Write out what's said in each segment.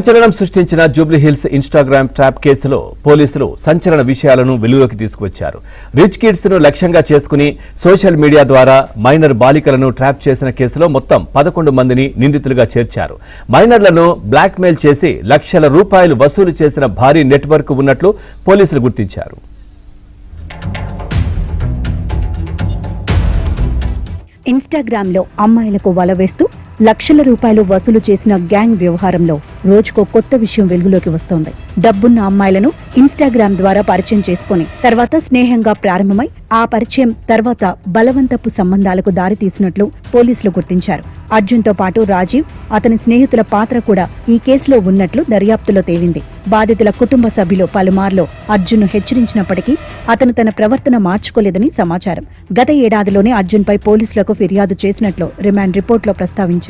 సంచలనం సృష్టించిన Jubilee Hills Instagram trap కేసులో పోలీసులు సంచలన విషయాలను వెలుగులోకి తీసుకువచ్చారు. రిచ్ కిడ్స్ ను లక్ష్యంగా చేసుకుని సోషల్ మీడియా ద్వారా మైనర్ బాలికలను ట్రాప్ చేసిన కేసులో మొత్తం 11 మందిని నిందితులుగా చేర్చారు. మైనర్లను బ్లాక్మెయిల్ చేసి లక్షల రూపాయలు వసూలు చేసిన భారీ నెట్వర్క్ ఉన్నట్లు పోలీసులు గుర్తించారు. ఇన్స్టాగ్రామ్లో అమ్మాయిలకు వల వేస్తూ లక్షల రూపాయలు వసూలు చేసిన గ్యాంగ్ వ్యవహారంలో రోజుకో కొత్త విషయం వెలుగులోకి వస్తోంది. డబ్బున్న అమ్మాయిలను ఇన్స్టాగ్రామ్ ద్వారా పరిచయం చేసుకుని తర్వాత స్నేహంగా ప్రారంభమై ఆ పరిచయం తర్వాత బలవంతపు సంబంధాలకు దారితీసినట్లు పోలీసులు గుర్తించారు. అర్జున్తో పాటు రాజీవ్, అతని స్నేహితుల పాత్ర కూడా ఈ కేసులో ఉన్నట్లు దర్యాప్తులో తేలింది. బాధితుల కుటుంబ సభ్యులు పలుమార్లు అర్జున్ను హెచ్చరించినప్పటికీ అతను తన ప్రవర్తన మార్చుకోలేదని సమాచారం. గత ఏడాదిలోనే అర్జున్పై పోలీసులకు ఫిర్యాదు చేసినట్లు రిమాండ్ రిపోర్టులో ప్రస్తావించారు.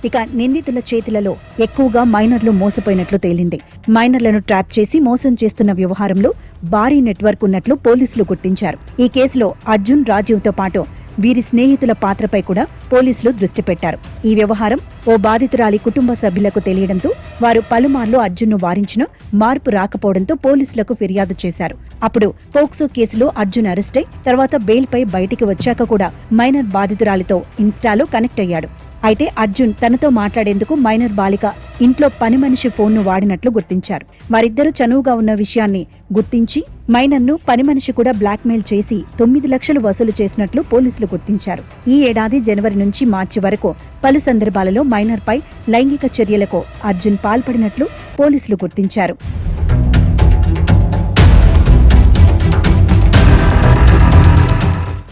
ఇక నిందితుల చేతులలో ఎక్కువగా మైనర్లు మోసపోయినట్లు తేలింది. మైనర్లను ట్రాప్ చేసి మోసం చేస్తున్న వ్యవహారంలో భారీ నెట్వర్క్ ఉన్నట్లు పోలీసులు గుర్తించారు. ఈ కేసులో అర్జున్, రాజీవ్తో పాటు వీరి స్నేహితుల పాత్రపై కూడా పోలీసులు దృష్టి పెట్టారు. ఈ వ్యవహారం ఓ బాధితురాలి కుటుంబ సభ్యులకు తెలియడంతో వారు పలుమార్లు అర్జున్ను వారించినా మార్పు రాకపోవడంతో పోలీసులకు ఫిర్యాదు చేశారు. అప్పుడు పోక్సో కేసులో అర్జున్ అరెస్టై తర్వాత బెయిల్పై బయటికి వచ్చాక కూడా మైనర్ బాధితురాలితో ఇన్స్టాలో కనెక్ట్ అయ్యాడు. అయితే అర్జున్ తనతో మాట్లాడేందుకు మైనర్ బాలిక ఇంట్లో పని మనిషి ఫోన్ను వాడినట్లు గుర్తించారు. వారిద్దరూ చనువుగా ఉన్న విషయాన్ని గుర్తించి మైనర్ను పని మనిషి కూడా బ్లాక్మెయిల్ చేసి 9 లక్షలు వసూలు చేసినట్లు పోలీసులు గుర్తించారు. ఈ ఏడాది జనవరి నుంచి మార్చి వరకు పలు సందర్భాలలో మైనర్పై లైంగిక చర్యలకు అర్జున్ పాల్పడినట్లు పోలీసులు గుర్తించారు.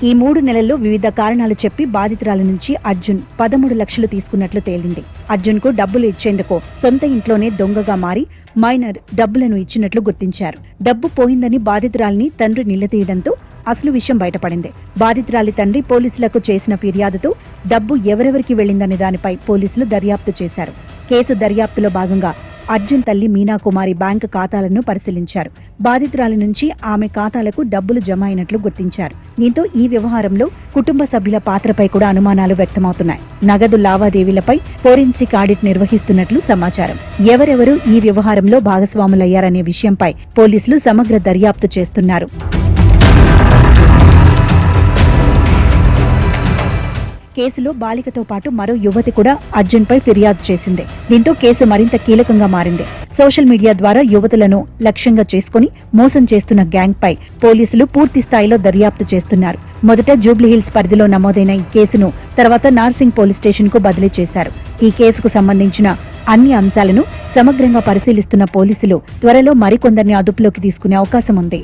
ఈ 3 నెలల్లో వివిధ కారణాలు చెప్పి బాధితురాల నుంచి అర్జున్ 13 లక్షలు తీసుకున్నట్లు తేలింది. అర్జున్కు డబ్బులు ఇచ్చేందుకు సొంత ఇంట్లోనే దొంగగా మారి మైనర్ డబ్బులను ఇచ్చినట్లు గుర్తించారు. డబ్బు పోయిందని బాధితురాలిని తండ్రి నిలదీయడంతో అసలు విషయం బయటపడింది. బాధితురాలి తండ్రి పోలీసులకు చేసిన ఫిర్యాదుతో డబ్బు ఎవరెవరికి వెళ్లిందనే దానిపై పోలీసులు దర్యాప్తు చేశారు. కేసు దర్యాప్తులో భాగంగా అర్జున్ తల్లి మీనాకుమారి బ్యాంకు ఖాతాలను పరిశీలించారు. బాధితురాలి నుంచి ఆమె ఖాతాలకు డబ్బులు జమ అయినట్లు గుర్తించారు. దీంతో ఈ వ్యవహారంలో కుటుంబ సభ్యుల పాత్రపై కూడా అనుమానాలు వ్యక్తమవుతున్నాయి. నగదు లావాదేవీలపై ఫోరెన్సిక్ ఆడిట్ నిర్వహిస్తున్నట్లు సమాచారం. ఎవరెవరు ఈ వ్యవహారంలో భాగస్వాములయ్యారనే విషయంపై పోలీసులు సమగ్ర దర్యాప్తు చేస్తున్నారు. కేసులో బాలికతో పాటు మరో యువతి కూడా అర్జున్పై ఫిర్యాదు చేసింది. దీంతో కేసు మరింత కీలకంగా మారింది. సోషల్ మీడియా ద్వారా యువతులను లక్ష్యంగా చేసుకుని మోసం చేస్తున్న గ్యాంగ్పై పోలీసులు పూర్తి స్థాయిలో దర్యాప్తు చేస్తున్నారు. మొదట జూబ్లీహిల్స్ పరిధిలో నమోదైన ఈ కేసును తర్వాత నార్సింగ్ పోలీస్ స్టేషన్ కు బదిలీ చేశారు. ఈ కేసుకు సంబంధించిన అన్ని అంశాలను సమగ్రంగా పరిశీలిస్తున్న పోలీసులు త్వరలో మరికొందరిని అదుపులోకి తీసుకునే అవకాశం ఉంది.